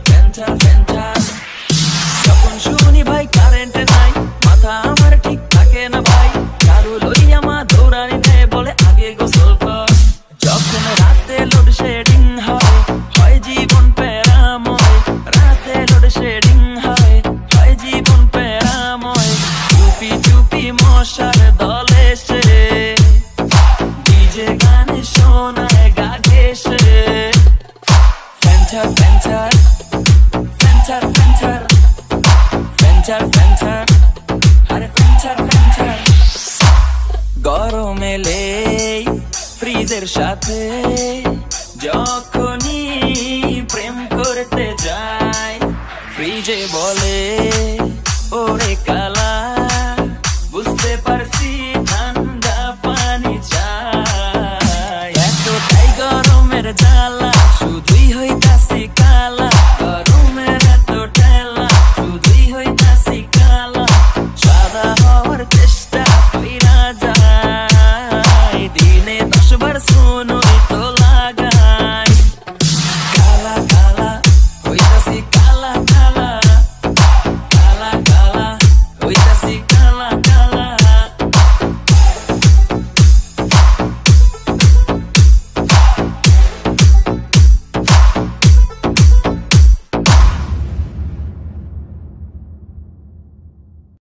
Fanta Fanta. যখন শুনি ভাই কারেন্ট নাই, মাথা আমার ঠিক থাকে না ভাই, চারু লইয়া মা দৌড়ানি দেয়, বলে আগে গোসল কর। যখন রাতে লোডশেডিং হয়, হয় জীবন প্যারাময়, রাতে লোডশেডিং হয়, হয় জীবন প্যারাময়। চুপি চুপি মশার দলে সে ডিজে গানে শোনায় গা ঘেঁষে। ফ্যান্টার ফ্যান্টার ফ্যান্টার ফ্যান্টার ফ্যান্টার ফ্যান্টার, আরে ফ্যান্টার ফ্যান্টার। গরম এলে ফ্রিজের সাথে যখনই প্রেম করতে যায়, ফ্রিজে বলে ওরে কালা, বুঝতে পারছি ঠান্ডা পানি চাই। এতটাই গরমের জ্বালা, শুধুই হইতাছি কালা, গরমের এত ঠেলা, শুধুই হইতাছি কালা। সাদা হওয়ার চেষ্টা কইরা যায়, দিনে 10 বার শুনো